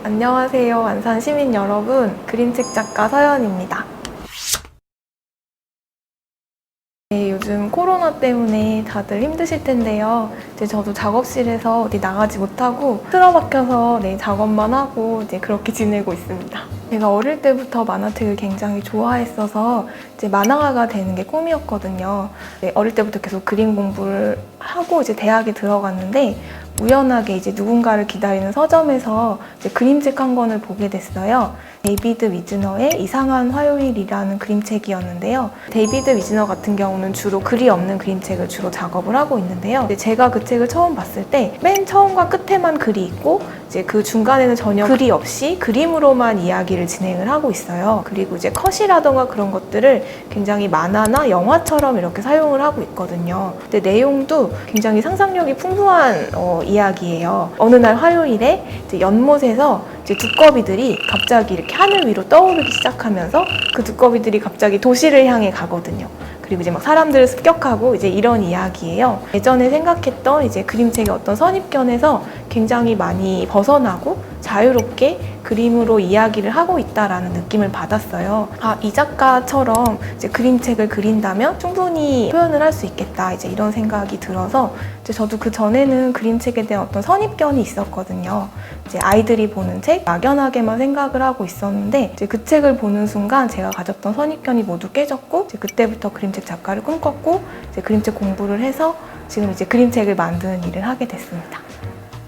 안녕하세요. 안산 시민 여러분. 그림책 작가 서연입니다. 네, 요즘 코로나 때문에 다들 힘드실 텐데요. 이제 저도 작업실에서 어디 나가지 못하고 틀어박혀서 작업만 하고 이제 그렇게 지내고 있습니다. 제가 어릴 때부터 만화책을 굉장히 좋아했어서 이제 만화가가 되는 게 꿈이었거든요. 어릴 때부터 계속 그림 공부를 하고 이제 대학에 들어갔는데 우연하게 이제 누군가를 기다리는 서점에서 이제 그림책 한 권을 보게 됐어요. 데이비드 위즈너의 이상한 화요일이라는 그림책이었는데요. 데이비드 위즈너 같은 경우는 주로 글이 없는 그림책을 주로 작업을 하고 있는데요. 제가 그 책을 처음 봤을 때 맨 처음과 끝에만 글이 있고 이제 그 중간에는 전혀 글이 없이 그림으로만 이야기를 진행을 하고 있어요. 그리고 이제 컷이라던가 그런 것들을 굉장히 만화나 영화처럼 이렇게 사용을 하고 있거든요. 근데 내용도 굉장히 상상력이 풍부한 이야기예요. 어느 날 화요일에 이제 연못에서 이제 두꺼비들이 갑자기 이렇게 하늘 위로 떠오르기 시작하면서 그 두꺼비들이 갑자기 도시를 향해 가거든요. 그리고 이제 막 사람들을 습격하고 이제 이런 이야기예요. 예전에 생각했던 이제 그림책의 어떤 선입견에서 굉장히 많이 벗어나고 자유롭게 그림으로 이야기를 하고 있다라는 느낌을 받았어요. 이 작가처럼 이제 그림책을 그린다면 충분히 표현을 할 수 있겠다. 이제 이런 생각이 들어서 이제 저도 그 전에는 그림책에 대한 어떤 선입견이 있었거든요. 이제 아이들이 보는 책 막연하게만 생각을 하고 있었는데 이제 그 책을 보는 순간 제가 가졌던 선입견이 모두 깨졌고 이제 그때부터 그림책 작가를 꿈꿨고 이제 그림책 공부를 해서 지금 이제 그림책을 만드는 일을 하게 됐습니다.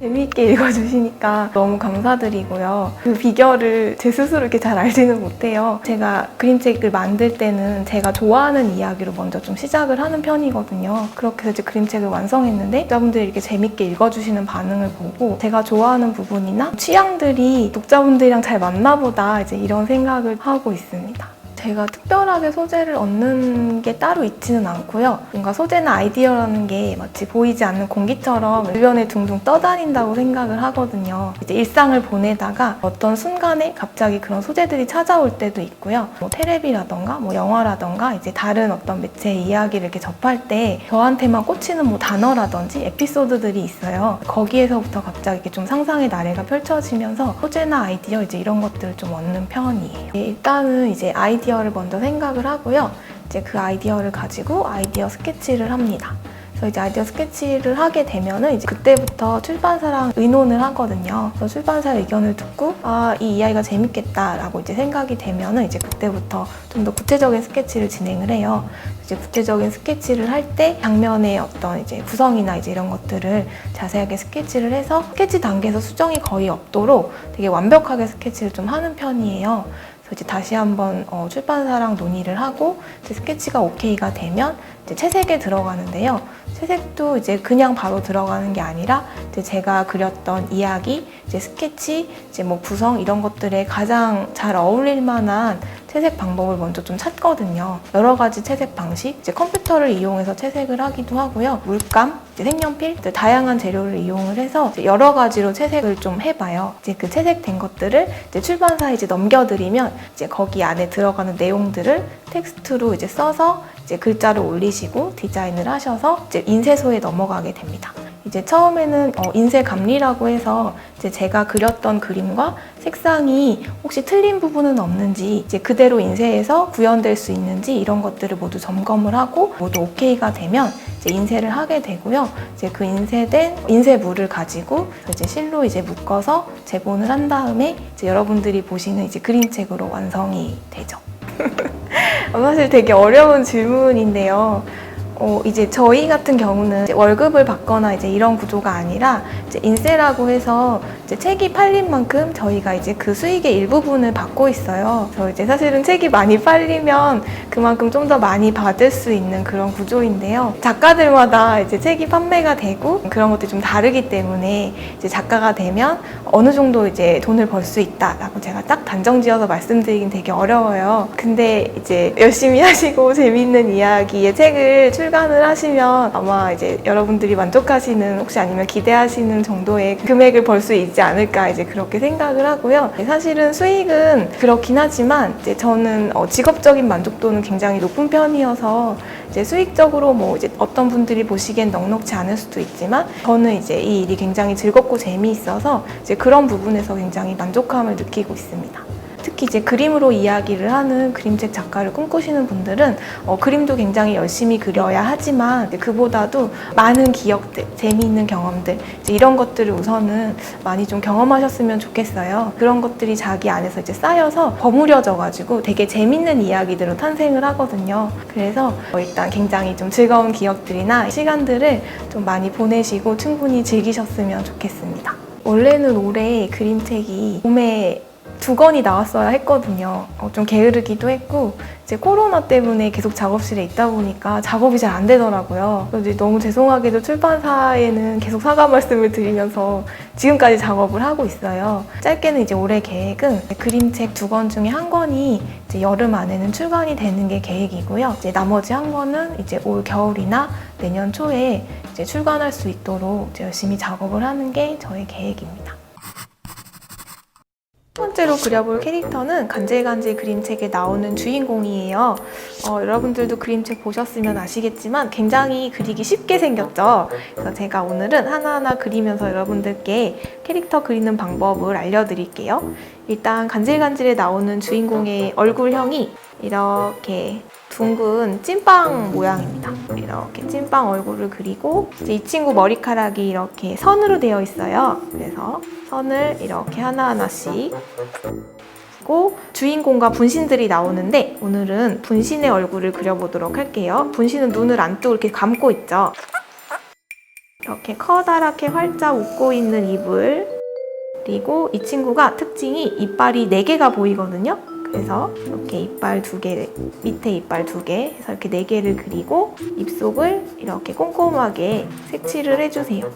재미있게 읽어주시니까 너무 감사드리고요. 그 비결을 제 스스로 이렇게 잘 알지는 못해요. 제가 그림책을 만들 때는 제가 좋아하는 이야기로 먼저 좀 시작을 하는 편이거든요. 그렇게 해서 이제 그림책을 완성했는데 독자분들이 이렇게 재밌게 읽어주시는 반응을 보고 제가 좋아하는 부분이나 취향들이 독자분들이랑 잘 맞나 보다 이제 이런 생각을 하고 있습니다. 제가 특별하게 소재를 얻는 게 따로 있지는 않고요. 뭔가 소재나 아이디어라는 게 마치 보이지 않는 공기처럼 주변에 둥둥 떠다닌다고 생각을 하거든요. 이제 일상을 보내다가 어떤 순간에 갑자기 그런 소재들이 찾아올 때도 있고요. 텔레비라던가 영화라던가 이제 다른 어떤 매체의 이야기를 이렇게 접할 때 저한테만 꽂히는 단어라든지 에피소드들이 있어요. 거기에서부터 갑자기 이렇게 좀 상상의 나래가 펼쳐지면서 소재나 아이디어 이제 이런 것들을 좀 얻는 편이에요. 일단은 이제 아이디어를 먼저 생각을 하고요. 이제 그 아이디어를 가지고 아이디어 스케치를 합니다. 그래서 이제 아이디어 스케치를 하게 되면은 이제 그때부터 출판사랑 의논을 하거든요. 그래서 출판사 의견을 듣고 이 이야기가 재밌겠다라고 이제 생각이 되면은 이제 그때부터 좀 더 구체적인 스케치를 진행을 해요. 이제 구체적인 스케치를 할 때 장면의 어떤 이제 구성이나 이제 이런 것들을 자세하게 스케치를 해서 스케치 단계에서 수정이 거의 없도록 되게 완벽하게 스케치를 좀 하는 편이에요. 이제 다시 한번 출판사랑 논의를 하고 이제 스케치가 오케이가 되면 이제 채색에 들어가는데요. 채색도 이제 그냥 바로 들어가는 게 아니라 이제 제가 그렸던 이야기, 이제 스케치, 이제 구성 이런 것들에 가장 잘 어울릴 만한 채색 방법을 먼저 좀 찾거든요. 여러 가지 채색 방식, 이제 컴퓨터를 이용해서 채색을 하기도 하고요. 물감, 이제 색연필, 이제 다양한 재료를 이용을 해서 이제 여러 가지로 채색을 좀 해봐요. 이제 그 채색된 것들을 이제 출판사에 이제 넘겨드리면 이제 거기 안에 들어가는 내용들을 텍스트로 이제 써서 이제 글자를 올리시고 디자인을 하셔서 이제 인쇄소에 넘어가게 됩니다. 이제 처음에는 인쇄 감리라고 해서 이제 제가 그렸던 그림과 색상이 혹시 틀린 부분은 없는지 이제 그대로 인쇄해서 구현될 수 있는지 이런 것들을 모두 점검을 하고 모두 오케이가 되면 이제 인쇄를 하게 되고요. 이제 그 인쇄된 인쇄물을 가지고 이제 실로 이제 묶어서 제본을 한 다음에 이제 여러분들이 보시는 이제 그림책으로 완성이 되죠. 사실 되게 어려운 질문인데요. 이제 저희 같은 경우는 이제 월급을 받거나 이제 이런 구조가 아니라 이제 인세라고 해서 이제 책이 팔린 만큼 저희가 이제 그 수익의 일부분을 받고 있어요. 그래서 이제 사실은 책이 많이 팔리면 그만큼 좀 더 많이 받을 수 있는 그런 구조인데요. 작가들마다 이제 책이 판매가 되고 그런 것들이 좀 다르기 때문에 이제 작가가 되면 어느 정도 이제 돈을 벌 수 있다라고 제가 딱 단정지어서 말씀드리긴 되게 어려워요. 근데 이제 열심히 하시고 재밌는 이야기의 책을 출간을 하시면 아마 이제 여러분들이 만족하시는, 혹시 아니면 기대하시는 정도의 금액을 벌 수 있지 않을까 이제 그렇게 생각을 하고요. 사실은 수익은 그렇긴 하지만 이제 저는 직업적인 만족도는 굉장히 높은 편이어서 이제 수익적으로 뭐 이제 어떤 분들이 보시기엔 넉넉지 않을 수도 있지만 저는 이제 이 일이 굉장히 즐겁고 재미있어서 이제 그런 부분에서 굉장히 만족감을 느끼고 있습니다. 특히 이제 그림으로 이야기를 하는 그림책 작가를 꿈꾸시는 분들은 그림도 굉장히 열심히 그려야 하지만 그보다도 많은 기억들, 재미있는 경험들 이제 이런 것들을 우선은 많이 좀 경험하셨으면 좋겠어요. 그런 것들이 자기 안에서 이제 쌓여서 버무려져가지고 되게 재밌는 이야기들로 탄생을 하거든요. 그래서 일단 굉장히 좀 즐거운 기억들이나 시간들을 좀 많이 보내시고 충분히 즐기셨으면 좋겠습니다. 원래는 올해 그림책이 봄에 2권이 나왔어야 했거든요. 좀 게으르기도 했고 이제 코로나 때문에 계속 작업실에 있다 보니까 작업이 잘 안 되더라고요. 그래서 너무 죄송하게도 출판사에는 계속 사과 말씀을 드리면서 지금까지 작업을 하고 있어요. 짧게는 이제 올해 계획은 그림책 2권 중에 1권이 이제 여름 안에는 출간이 되는 게 계획이고요. 이제 나머지 1권은 이제 올 겨울이나 내년 초에 이제 출간할 수 있도록 이제 열심히 작업을 하는 게 저의 계획입니다. 첫 번째로 그려볼 캐릭터는 간질간질 그림책에 나오는 주인공이에요. 여러분들도 그림책 보셨으면 아시겠지만 굉장히 그리기 쉽게 생겼죠. 그래서 제가 오늘은 하나하나 그리면서 여러분들께 캐릭터 그리는 방법을 알려드릴게요. 일단 간질간질에 나오는 주인공의 얼굴형이 이렇게 둥근 찐빵 모양입니다. 이렇게 찐빵 얼굴을 그리고 이제 이 친구 머리카락이 이렇게 선으로 되어 있어요. 그래서 선을 이렇게 하나하나씩 그리고 주인공과 분신들이 나오는데 오늘은 분신의 얼굴을 그려보도록 할게요. 분신은 눈을 안 뜨고 이렇게 감고 있죠. 이렇게 커다랗게 활짝 웃고 있는 입을, 그리고 이 친구가 특징이 이빨이 4개가 보이거든요. 그래서 이렇게 이빨 2개, 밑에 이빨 2개 해서 이렇게 4개를 그리고 입속을 이렇게 꼼꼼하게 색칠을 해주세요.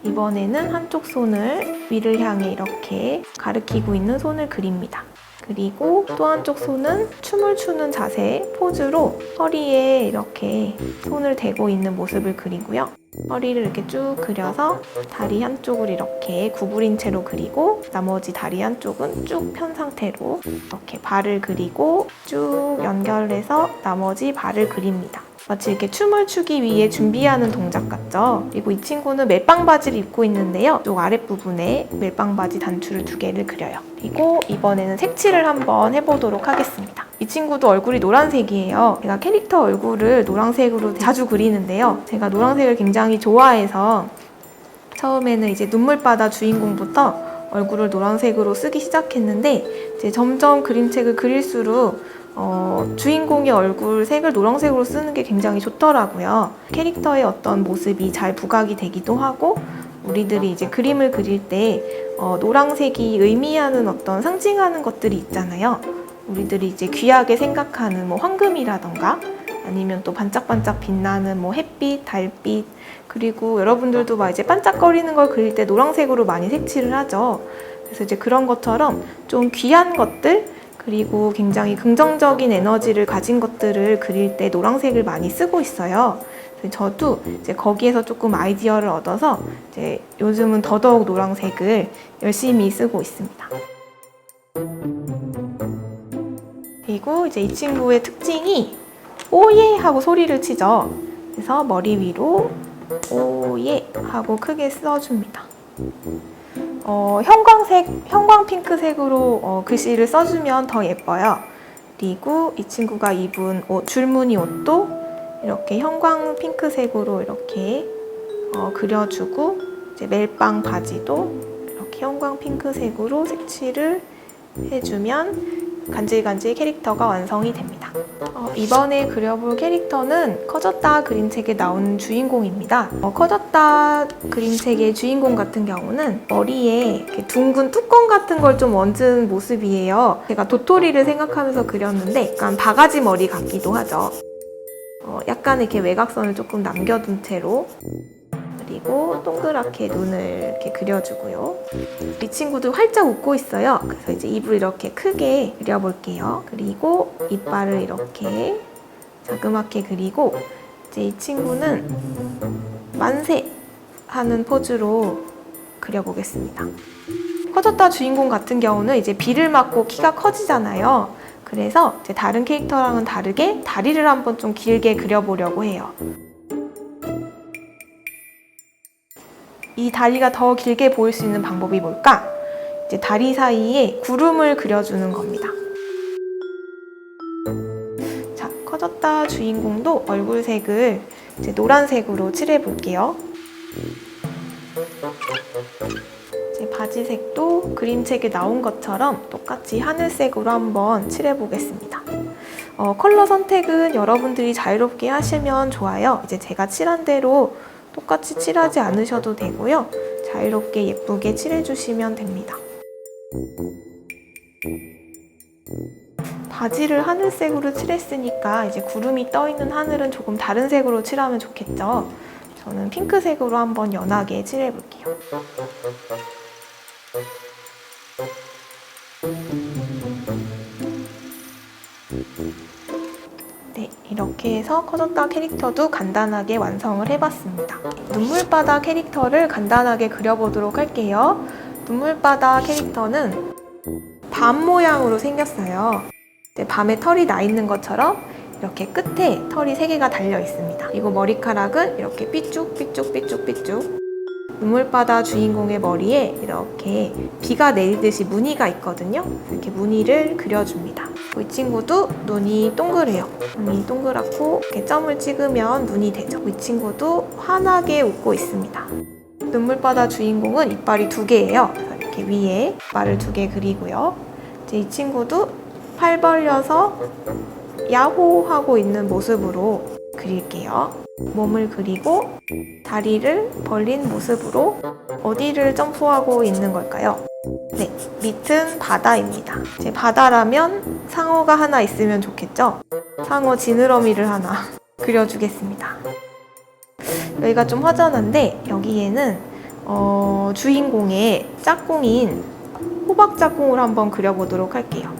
이번에는 한쪽 손을 위를 향해 이렇게 가리키고 있는 손을 그립니다. 그리고 또 한쪽 손은 춤을 추는 자세, 포즈로 허리에 이렇게 손을 대고 있는 모습을 그리고요. 허리를 이렇게 쭉 그려서 다리 한쪽을 이렇게 구부린 채로 그리고 나머지 다리 한쪽은 쭉 편 상태로 이렇게 발을 그리고 쭉 연결해서 나머지 발을 그립니다. 마치 이렇게 춤을 추기 위해 준비하는 동작 같죠? 그리고 이 친구는 멜빵 바지를 입고 있는데요. 이쪽 아랫부분에 멜빵 바지 단추를 2개를 그려요. 그리고 이번에는 색칠을 한번 해보도록 하겠습니다. 이 친구도 얼굴이 노란색이에요. 제가 캐릭터 얼굴을 노란색으로 자주 그리는데요. 제가 노란색을 굉장히 좋아해서 처음에는 이제 눈물바다 주인공부터 얼굴을 노란색으로 쓰기 시작했는데 이제 점점 그림책을 그릴수록 주인공의 얼굴 색을 노란색으로 쓰는 게 굉장히 좋더라고요. 캐릭터의 어떤 모습이 잘 부각이 되기도 하고 우리들이 이제 그림을 그릴 때 노란색이 의미하는 어떤 상징하는 것들이 있잖아요. 우리들이 이제 귀하게 생각하는 뭐 황금이라던가 아니면 또 반짝반짝 빛나는 뭐 햇빛, 달빛, 그리고 여러분들도 막 이제 반짝거리는 걸 그릴 때 노란색으로 많이 색칠을 하죠. 그래서 이제 그런 것처럼 좀 귀한 것들, 그리고 굉장히 긍정적인 에너지를 가진 것들을 그릴 때 노란색을 많이 쓰고 있어요. 저도 이제 거기에서 조금 아이디어를 얻어서 이제 요즘은 더더욱 노란색을 열심히 쓰고 있습니다. 그리고 이제 이 친구의 특징이 오예 하고 소리를 치죠. 그래서 머리 위로 오예 하고 크게 써줍니다. 형광 핑크색으로 글씨를 써주면 더 예뻐요. 그리고 이 친구가 입은 줄무늬 옷도 이렇게 형광 핑크색으로 이렇게 그려주고 이제 멜빵 바지도 이렇게 형광 핑크색으로 색칠을 해주면 간질간질 캐릭터가 완성이 됩니다. 이번에 그려볼 캐릭터는 커졌다 그림책에 나오는 주인공입니다. 커졌다 그림책의 주인공 같은 경우는 머리에 이렇게 둥근 뚜껑 같은 걸 좀 얹은 모습이에요. 제가 도토리를 생각하면서 그렸는데 약간 바가지 머리 같기도 하죠. 약간 이렇게 외곽선을 조금 남겨둔 채로, 그리고 동그랗게 눈을 이렇게 그려주고요. 이 친구도 활짝 웃고 있어요. 그래서 이제 입을 이렇게 크게 그려볼게요. 그리고 이빨을 이렇게 자그맣게 그리고 이제 이 친구는 만세 하는 포즈로 그려보겠습니다. 커졌다 주인공 같은 경우는 이제 비를 맞고 키가 커지잖아요. 그래서 이제 다른 캐릭터랑은 다르게 다리를 한번 좀 길게 그려보려고 해요. 이 다리가 더 길게 보일 수 있는 방법이 뭘까? 이제 다리 사이에 구름을 그려주는 겁니다. 자, 커졌다 주인공도 얼굴색을 이제 노란색으로 칠해볼게요. 제 바지색도 그림책에 나온 것처럼 똑같이 하늘색으로 한번 칠해보겠습니다. 컬러 선택은 여러분들이 자유롭게 하시면 좋아요. 이제 제가 칠한 대로 똑같이 칠하지 않으셔도 되고요. 자유롭게 예쁘게 칠해주시면 됩니다. 바지를 하늘색으로 칠했으니까 이제 구름이 떠있는 하늘은 조금 다른 색으로 칠하면 좋겠죠. 저는 핑크색으로 한번 연하게 칠해볼게요. 네, 이렇게 해서 커졌다 캐릭터도 간단하게 완성을 해봤습니다. 눈물바다 캐릭터를 간단하게 그려보도록 할게요. 눈물바다 캐릭터는 밤 모양으로 생겼어요. 밤에 털이 나 있는 것처럼 이렇게 끝에 털이 3개가 달려 있습니다. 그리고 머리카락은 이렇게 삐쭉삐쭉삐쭉삐쭉. 눈물바다 주인공의 머리에 이렇게 비가 내리듯이 무늬가 있거든요. 이렇게 무늬를 그려줍니다. 이 친구도 눈이 동그래요. 눈이 동그랗고 이렇게 점을 찍으면 눈이 되죠. 이 친구도 환하게 웃고 있습니다. 눈물바다 주인공은 이빨이 2개예요. 그래서 이렇게 위에 이빨을 2개 그리고요. 이제 이 친구도 팔 벌려서 야호 하고 있는 모습으로 그릴게요. 몸을 그리고 다리를 벌린 모습으로 어디를 점프하고 있는 걸까요? 네, 밑은 바다입니다. 이제 바다라면 상어가 하나 있으면 좋겠죠? 상어 지느러미를 하나 그려주겠습니다. 여기가 좀 허전한데 여기에는 주인공의 짝꿍인 호박짝꿍을 한번 그려보도록 할게요.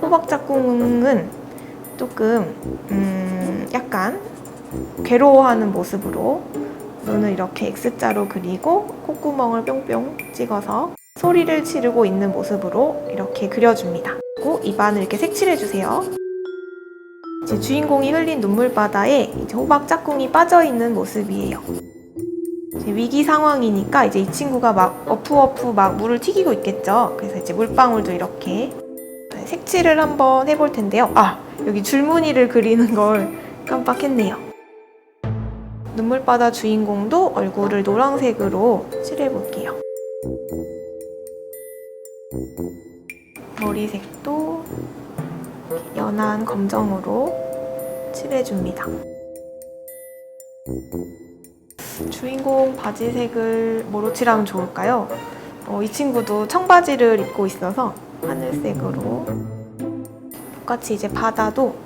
호박짝꿍은 조금 약간 괴로워하는 모습으로 눈을 이렇게 X자로 그리고 콧구멍을 뿅뿅 찍어서 소리를 지르고 있는 모습으로 이렇게 그려줍니다. 그리고 입안을 이렇게 색칠해주세요. 이제 주인공이 흘린 눈물바다에 이제 호박 짝꿍이 빠져있는 모습이에요. 이제 위기 상황이니까 이제 이 친구가 막 어프어프 막 물을 튀기고 있겠죠. 그래서 이제 물방울도 이렇게 색칠을 한번 해볼 텐데요. 아, 여기 줄무늬를 그리는 걸 깜빡했네요. 눈물바다 주인공도 얼굴을 노란색으로 칠해볼게요. 머리색도 연한 검정으로 칠해줍니다. 주인공 바지색을 뭐로 칠하면 좋을까요? 이 친구도 청바지를 입고 있어서 하늘색으로, 똑같이 이제 바다도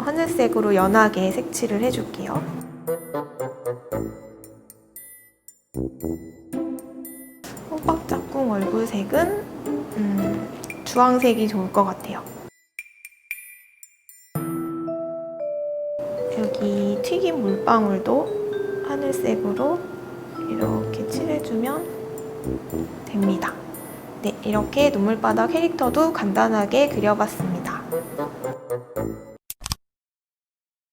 하늘색으로 연하게 색칠을 해줄게요. 호박짝꿍 얼굴색은 주황색이 좋을 것 같아요. 여기 튀김 물방울도 하늘색으로 이렇게 칠해주면 됩니다. 네, 이렇게 눈물바다 캐릭터도 간단하게 그려봤습니다.